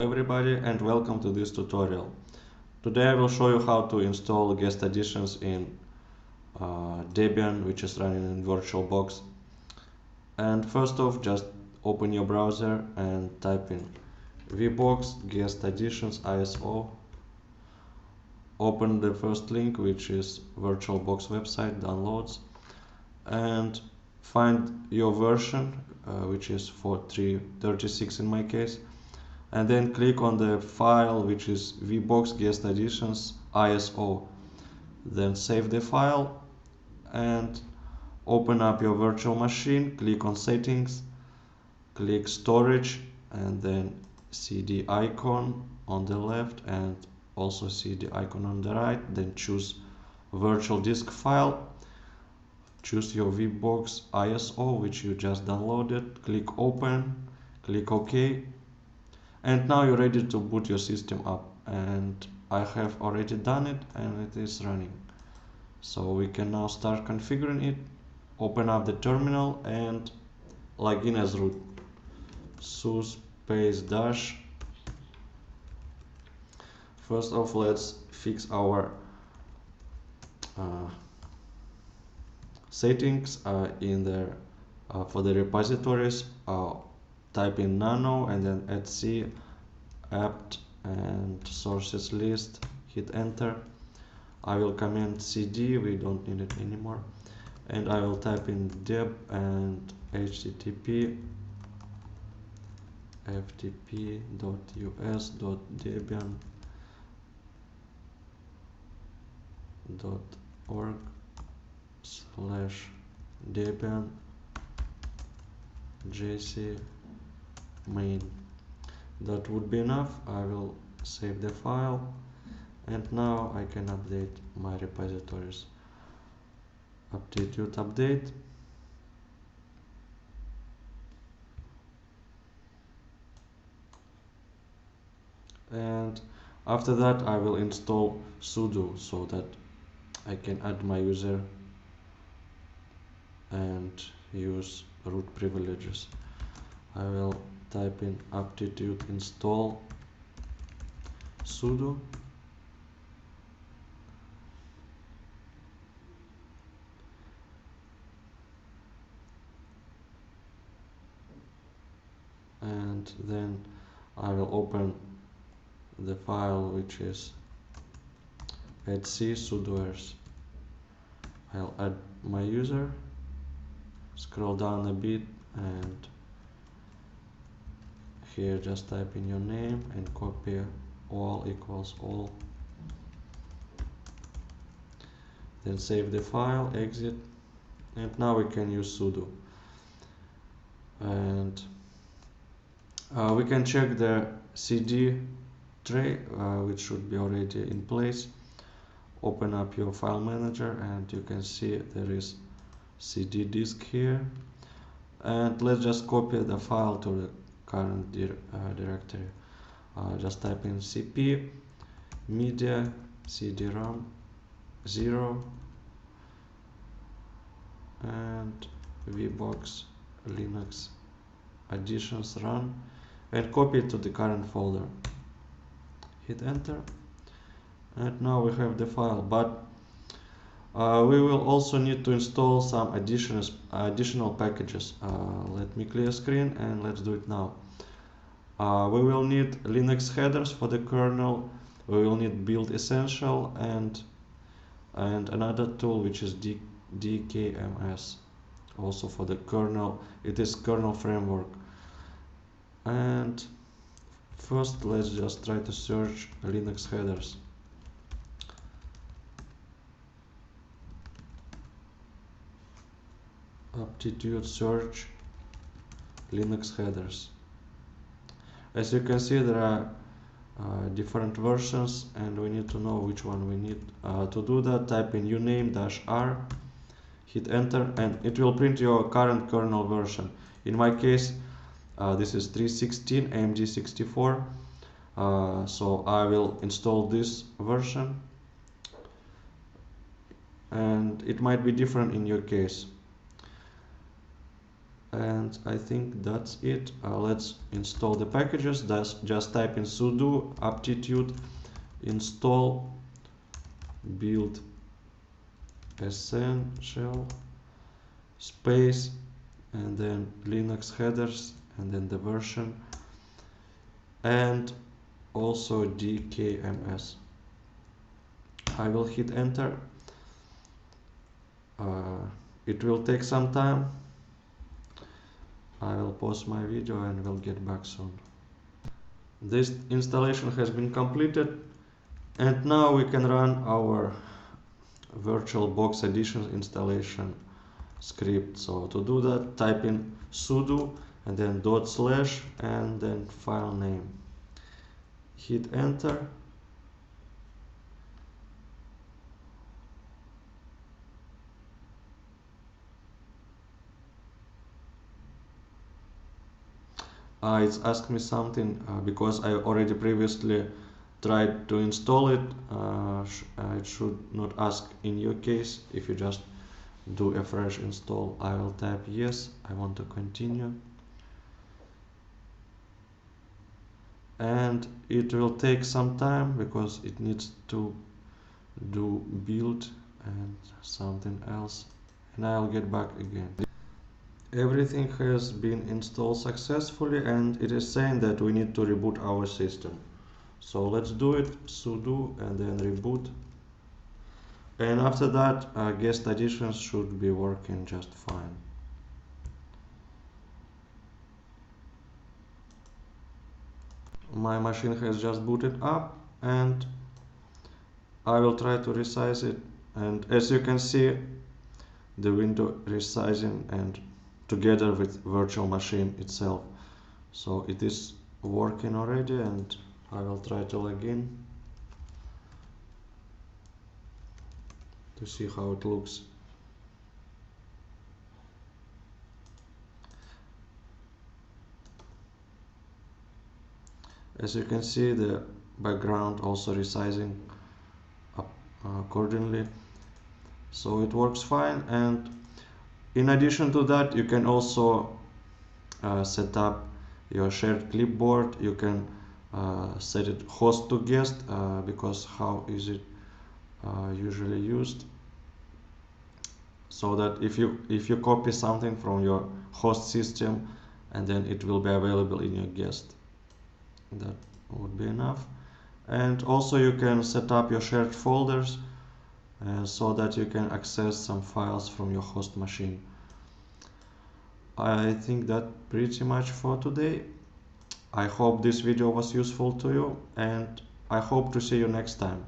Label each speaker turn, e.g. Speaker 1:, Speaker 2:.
Speaker 1: Everybody, and welcome to this tutorial. Today I will show you how to install guest additions in Debian, which is running in VirtualBox. And first off, just open your browser and type in vbox guest additions ISO. Open the first link, which is VirtualBox website downloads, and find your version, which is for 3.36 in my case. And then click on the file which is vbox guest additions ISO. Then save the file and open up your virtual machine, click on settings, click storage, and then CD icon on the left and also CD icon on the right. Then choose virtual disk file, choose your vbox ISO which you just downloaded, click open, click OK. And now you're ready to boot your system up, and I have already done it and it is running. So we can now start configuring it. Open up the terminal and log in as root. Su space dash. First off, let's fix our settings in there for the repositories. Type in nano and then etc apt and sources list, hit enter. I will comment cd, we don't need it anymore, and I will type in deb and http ftp.us.debian/debian jc main. That would be enough. I will save the file, and now I can update my repositories. Update, and after that I will install sudo so that I can add my user and use root privileges. I will type in aptitude install sudo, and then I will open the file which is etc sudoers. I'll add my user, scroll down a bit, and here just type in your name and copy all equals all. Then save the file, exit, and now we can use sudo. And we can check the CD tray, which should be already in place. Open up your file manager and you can see there is CD disk here, and let's just copy the file to the current directory. Just type in cp media cd-rom 0 and vbox linux additions run, and copy it to the current folder. Hit enter, and now we have the file, but we will also need to install some additional packages. Let me clear screen and let's do it now. We will need Linux headers for the kernel. We will need build essential and another tool which is dkms, also for the kernel. It is kernel framework. And first let's just try to search Linux headers. Aptitude search Linux headers. As you can see, there are different versions and we need to know which one we need. To do that, type in uname-r, hit enter, and it will print your current kernel version. In my case, this is 3.16 AMD 64, so I will install this version, and it might be different in your case. And I think that's it. Let's install the packages. Just type in sudo aptitude install build essential space and then Linux headers and then the version and also dkms. I will hit enter. It will take some time. I will pause my video and will get back soon. This installation has been completed, and now we can run our VirtualBox Edition installation script. So to do that, type in sudo and then / and then file name. Hit enter. It's asked me something because I already previously tried to install it. It should not ask in your case. If you just do a fresh install, I will type yes, I want to continue. And it will take some time because it needs to do build and something else, and I'll get back again. Everything has been installed successfully, and it is saying that we need to reboot our system. So let's do it, sudo and then reboot. And after that, guest additions should be working just fine. My machine has just booted up, and I will try to resize it. And as you can see, the window resizing and together with virtual machine itself. So it is working already, and I will try to log in to see how it looks. As you can see, the background also resizing up accordingly. So it works fine, and in addition to that, you can also set up your shared clipboard. You can set it host to guest because how is it usually used, so that if you copy something from your host system, and then it will be available in your guest. That would be enough. And also you can set up your shared folders so that you can access some files from your host machine. I think that pretty much for today. I hope this video was useful to you, and I hope to see you next time.